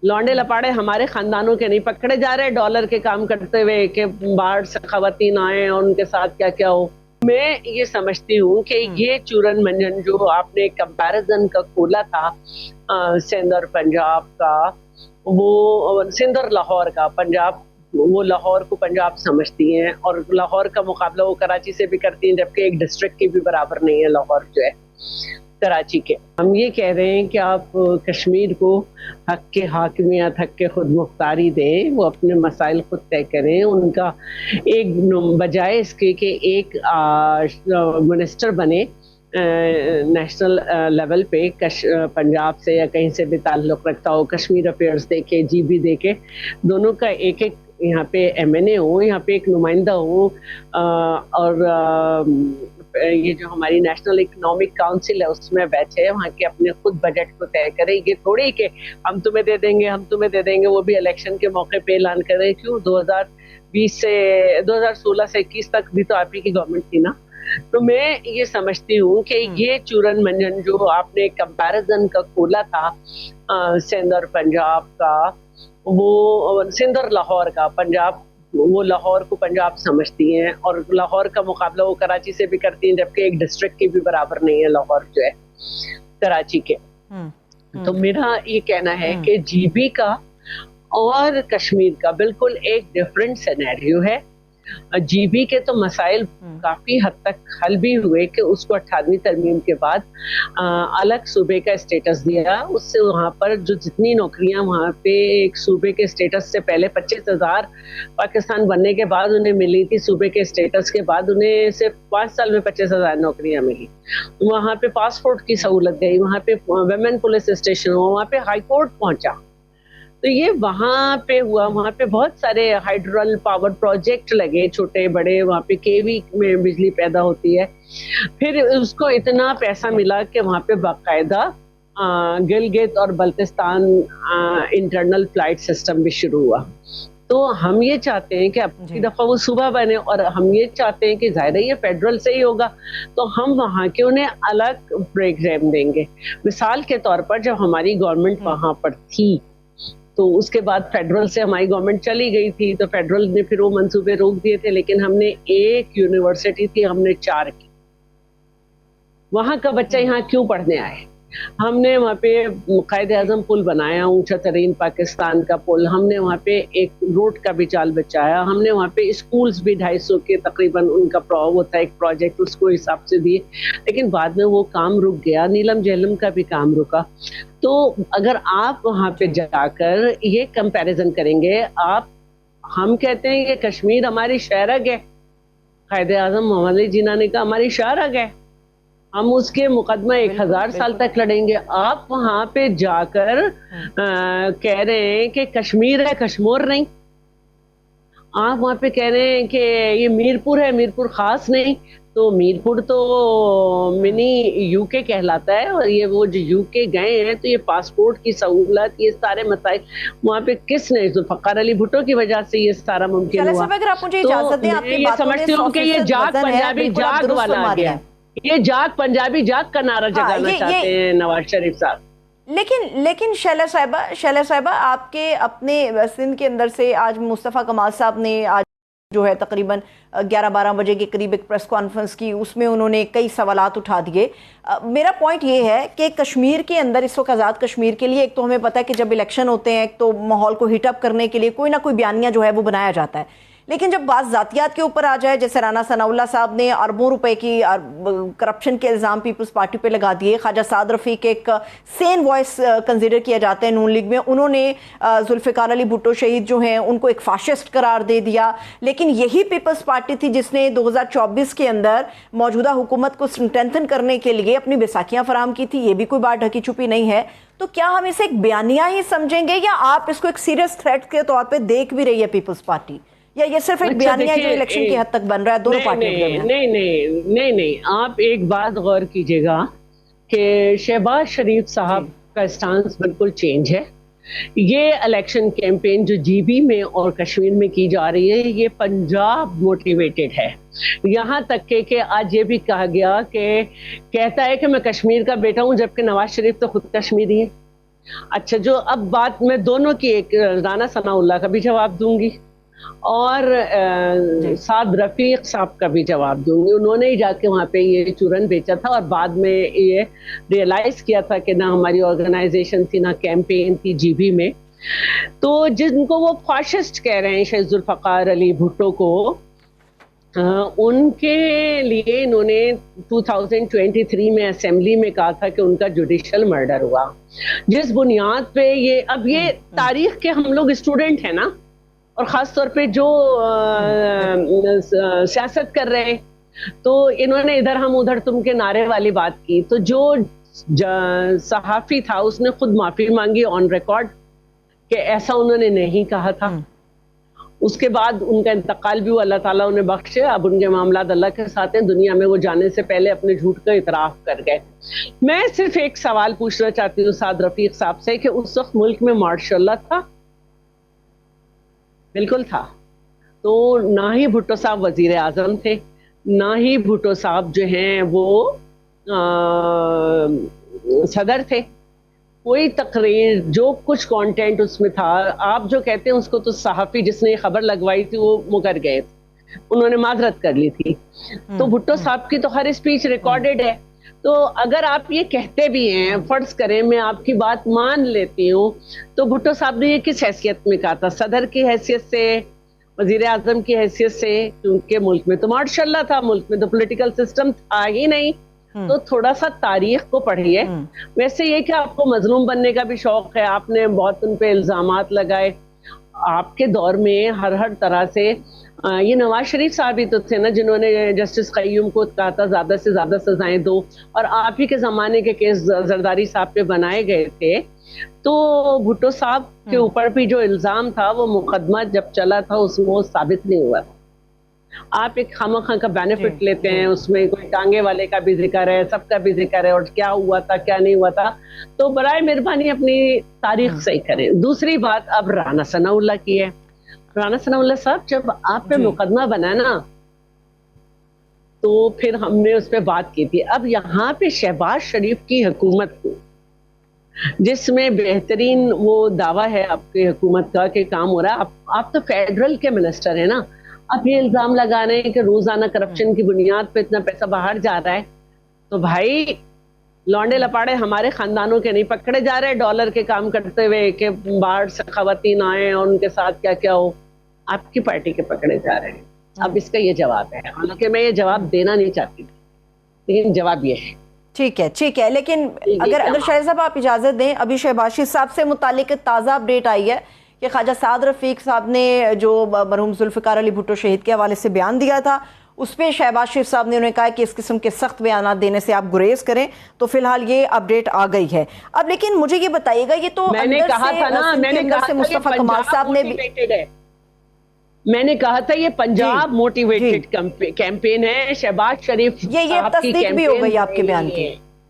लौंडे लपाड़े हमारे खानदानों के नहीं पकड़े जा रहे डॉलर के काम करते हुए कि बाहर से खवातीन आए और उनके साथ क्या क्या हो। मैं ये समझती हूँ कि ये चूरन मंजन जो आपने कंपैरिजन का खोला था सिंध और पंजाब का, वो सिंध और लाहौर का, पंजाब वो लाहौर को पंजाब समझती हैं और लाहौर का मुकाबला वो कराची से भी करती हैं, जबकि एक डिस्ट्रिक्ट की भी बराबर नहीं है लाहौर जो है कराची के। हम ये कह रहे हैं कि आप कश्मीर को हक के हाकिमियत, हक के खुद मुख्तारी दें, वो अपने मसाइल खुद तय करें। उनका एक बजाय इसके कि एक मिनिस्टर बने नेशनल लेवल पे पंजाब से या कहीं से भी ताल्लुक रखता हो, कश्मीर अफेयर्स देखे, जीबी देखे, दोनों का एक एक यहाँ पे एमएनए हो, यहाँ पे एक नुमाइंदा हो, और ये जो हमारी नेशनल इकोनॉमिक काउंसिल है उसमें बैठे, वहाँ के अपने खुद बजट को तय करें। ये थोड़ी कि हम तुम्हें दे देंगे, हम तुम्हें दे देंगे, वो भी इलेक्शन के मौके पे ऐलान करें। क्यों 2020 से 2016 से 21 तक भी तो आप ही की गवर्नमेंट थी ना। तो मैं ये समझती हूँ कि ये चूरन मंजन जो आपने कंपैरिजन का खोला था सिंध और पंजाब का, वो सिंध और लाहौर का, पंजाब वो लाहौर को पंजाब समझती हैं और लाहौर का मुकाबला वो कराची से भी करती हैं, जबकि एक डिस्ट्रिक्ट की भी बराबर नहीं है लाहौर जो है कराची के। तो मेरा ये कहना है कि जीबी का और कश्मीर का बिल्कुल एक डिफरेंट सिनेरियो है। जीबी के तो मसाइल काफी हद तक हल भी हुए कि उसको 18वीं तरमीम के बाद अलग सूबे का स्टेटस दिया। उससे वहाँ पर जो जितनी नौकरियां वहाँ पे एक सूबे के स्टेटस से पहले 25,000 पाकिस्तान बनने के बाद उन्हें मिली थी, सूबे के स्टेटस के बाद उन्हें सिर्फ 5 साल में 25,000 नौकरियां मिली। वहाँ पे पासपोर्ट की सहूलत गई, वहाँ पे वुमेन पुलिस स्टेशन हुआ, वहाँ पे हाई कोर्ट पहुंचा। तो ये वहाँ पे हुआ, वहाँ पे बहुत सारे हाइड्रल पावर प्रोजेक्ट लगे छोटे बड़े, वहाँ पे केवी में बिजली पैदा होती है। फिर उसको इतना पैसा मिला कि वहाँ पे बाकायदा गिलगित और बल्तिस्तान इंटरनल फ्लाइट सिस्टम भी शुरू हुआ। तो हम ये चाहते हैं कि अब की दफा वो सूबा बने, और हम ये चाहते हैं कि जाहिर है ये फेडरल से ही होगा, तो हम वहाँ के उन्हें अलग प्रोग्राम देंगे। मिसाल के तौर पर जब हमारी गवर्नमेंट वहाँ पर थी तो उसके बाद फेडरल से हमारी गवर्नमेंट चली गई थी, तो फेडरल ने फिर वो मंसूबे रोक दिए थे, लेकिन हमने एक यूनिवर्सिटी थी, हमने 4 की। वहां का बच्चा यहाँ क्यों पढ़ने आए? हमने वहाँ पे कायदे आजम पुल बनाया, ऊंचा तरीन पाकिस्तान का पुल, हमने वहाँ पे एक रोड का भी जाल बचाया, हमने वहाँ पे स्कूल्स भी 250 के तकरीबन उनका वो था एक प्रोजेक्ट, उसको हिसाब से दिए, लेकिन बाद में वो काम रुक गया। नीलम जहलम का भी काम रुका। तो अगर आप वहाँ पे जाकर ये कंपैरिजन करेंगे, हम कहते हैं कि कश्मीर हमारी शहरग है, कायदे आजम मोहम्मद अली जिन्ना ने कहा हमारी शहरग है, हम उसके मुकदमा 1000 साल तक लड़ेंगे। आप वहां पे जाकर कह रहे हैं कि कश्मीर है, कश्मीर नहीं। आप वहां पे कह रहे हैं कि ये मीरपुर है, मीरपुर खास नहीं। तो मीरपुर तो मिनी यूके कहलाता है, और ये वो जो यूके गए हैं तो ये पासपोर्ट की सहूलत, ये सारे मसाइल वहाँ पे किसने, जुल्फ़िकार अली भुट्टो की वजह से ये सारा मुमकिन हुआ। अगर आप मुझे इजाजत दें, आपकी ये समझती हूँ कि ये जाग पंजाबी जाग वाला आ गया, ये जाग पंजाबी जाग का नारा जगाना चाहते हैं नवाज शरीफ साहब। लेकिन शैला साहिबा, आपके अपने सिंध के अंदर से आज मुस्तफ़ा कमाल साहब ने आज जो है तकरीबन 11-12 बजे के करीब एक प्रेस कॉन्फ्रेंस की, उसमें उन्होंने कई सवालात उठा दिए। मेरा पॉइंट ये है कि कश्मीर के अंदर इस वक्त आज़ाद कश्मीर के लिए एक तो हमें पता है कि जब इलेक्शन होते हैं तो माहौल को हीटअप करने के लिए कोई ना कोई बयानिया जो है वो बनाया जाता है, लेकिन जब बात ज़ातियात के ऊपर आ जाए, जैसे राना सनाउल्लाह साहब ने अरबों रुपए की करप्शन के इल्ज़ाम पीपल्स पार्टी पे लगा दिए, ख्वाजा साद रफ़ीक एक सेन वॉइस कंसिडर किया जाता है नून लीग में, उन्होंने जुल्फ़िकार अली भुट्टो शहीद जो हैं उनको एक फाशिस्ट करार दे दिया। लेकिन यही पीपल्स पार्टी थी जिसने 2024 के अंदर मौजूदा हुकूमत को स्ट्रेंथन करने के लिए अपनी बैसाखियाँ फराहम की थी। ये भी कोई बात ढकी छुपी नहीं है। तो क्या हम इसे एक बयानिया ही समझेंगे, या आप इसको एक सीरियस थ्रेट के तौर पर देख भी रही है पीपल्स पार्टी, या ये सिर्फ एक बयानिया जो इलेक्शन की हद तक बन रहा है दोनों पार्टियों में? नहीं, आप एक बात गौर कीजिएगा कि शहबाज शरीफ साहब का स्टांस बिल्कुल चेंज है। ये इलेक्शन कैंपेन जो जीबी में और कश्मीर में की जा रही है, ये पंजाब मोटिवेटेड है। यहाँ तक कि आज ये भी कहा गया कि कहता है कि मैं कश्मीर का बेटा हूँ, जबकि नवाज शरीफ तो खुद कश्मीरी है। اچھا جو اب بات میں دونوں کی، ایک رانا ثناءاللہ کا بھی جواب دوں گی اور سعد رفیق صاحب کا بھی جواب دوں گی. انہوں نے ہی جا کے وہاں پہ یہ چورن بیچا تھا اور بعد میں یہ ریئلائز کیا تھا کہ نہ ہماری آرگنائزیشن تھی نہ کیمپین تھی جی بی میں. تو جن کو وہ فاشسٹ کہہ رہے ہیں شہید ذوالفقار علی بھٹو کو، ان کے لیے انہوں نے 2023 میں اسمبلی میں کہا تھا کہ ان کا جوڈیشل مرڈر ہوا، جس بنیاد پہ یہ تاریخ کے ہم لوگ اسٹوڈنٹ ہیں نا، اور خاص طور پہ جو سیاست کر رہے ہیں، تو انہوں نے ادھر ہم ادھر تم کے نعرے والی بات کی. تو جو صحافی تھا اس نے خود معافی مانگی آن ریکارڈ کہ ایسا انہوں نے نہیں کہا تھا. اس کے بعد ان کا انتقال بھی ہوا، اللہ تعالیٰ انہیں بخشے. اب ان کے معاملات اللہ کے ساتھ ہیں، دنیا میں وہ جانے سے پہلے اپنے جھوٹ کا اعتراف کر گئے. میں صرف ایک سوال پوچھنا چاہتی ہوں سعد رفیق صاحب سے کہ اس وقت ملک میں مارشل لا تھا؟ بالکل تھا. تو نہ ہی بھٹو صاحب وزیر اعظم تھے، نہ ہی بھٹو صاحب جو ہیں وہ صدر تھے. کوئی تقریر جو کچھ کانٹینٹ اس میں تھا، آپ جو کہتے ہیں اس کو تو صحافی جس نے یہ خبر لگوائی تھی وہ مکر گئے تھے، انہوں نے معذرت کر لی تھی. تو بھٹو صاحب کی تو ہر اسپیچ ریکارڈڈ ہے. تو اگر آپ یہ کہتے بھی ہیں، فرض کریں میں آپ کی بات مان لیتی ہوں، تو بھٹو صاحب نے یہ کس حیثیت میں کہا تھا؟ صدر کی حیثیت سے، وزیر اعظم کی حیثیت سے؟ کیونکہ ملک میں تو ماشاء اللہ تھا، ملک میں تو پولیٹیکل سسٹم تھا ہی نہیں. تو تھوڑا سا تاریخ کو پڑھیے. ویسے یہ کہ آپ کو مظلوم بننے کا بھی شوق ہے، آپ نے بہت ان پہ الزامات لگائے. آپ کے دور میں ہر طرح سے یہ نواز شریف صاحب ہی تو تھے نا جنہوں نے جسٹس قیوم کو کہا تھا زیادہ سے زیادہ سزائیں دو، اور آپ ہی کے زمانے کے کیس زرداری صاحب پہ بنائے گئے تھے. تو بھٹو صاحب کے اوپر بھی جو الزام تھا وہ مقدمہ جب چلا تھا اس میں وہ ثابت نہیں ہوا. آپ ایک خامخواہ کا بینیفٹ لیتے ہیں، اس میں کوئی ٹانگے والے کا بھی ذکر ہے، سب کا بھی ذکر ہے، اور کیا ہوا تھا کیا نہیں ہوا تھا. تو برائے مہربانی اپنی تاریخ صحیح کریں. دوسری بات اب رانا ثناءاللہ کی ہے. رانا ثناءاللہ صاحب جب آپ پہ مقدمہ بنا نا تو پھر ہم نے اس پہ بات کی تھی. اب یہاں پہ شہباز شریف کی حکومت کو، جس میں بہترین وہ دعویٰ ہے آپ کی حکومت کا کہ کام ہو رہا ہے، آپ تو فیڈرل کے منسٹر ہیں نا، آپ یہ الزام لگا رہے ہیں کہ روزانہ کرپشن کی بنیاد پہ اتنا پیسہ باہر جا رہا ہے. تو بھائی لونڈے لپاڑے ہمارے خاندانوں کے نہیں پکڑے جا رہے ڈالر کے کام کرتے ہوئے کہ باہر سے خواتین آئیں اور ان کے ساتھ کیا کیا ہو، آپ کی پارٹی کے پکڑے جا رہے ہیں. اب اس کا یہ جواب ہے، حالانکہ میں یہ جواب دینا نہیں چاہتی تھی، لیکن جواب یہ ہے. ٹھیک ہے لیکن اگر شاہد صاحب آپ اجازت دیں، ابھی شہباز شریف صاحب سے متعلق تازہ اپڈیٹ آئی ہے کہ خواجہ سعد رفیق صاحب نے جو مرحوم ذوالفقار علی بھٹو شہید کے حوالے سے بیان دیا تھا، اس پہ شہباز شریف صاحب نے انہیں کہا کہ اس قسم کے سخت بیانات دینے سے آپ گریز کریں. تو فی الحال یہ اپڈیٹ آ گئی ہے. اب لیکن مجھے یہ بتائیے گا، یہ تو میں نے کہا تھا نا، میں نے کہا تھا مصطفیٰ کمال صاحب نے میں نے کہا تھا یہ پنجاب موٹیویٹڈ کیمپین ہے. شہباز شریف یہ تصدیق بھی ہو گئی آپ کے بیان کی.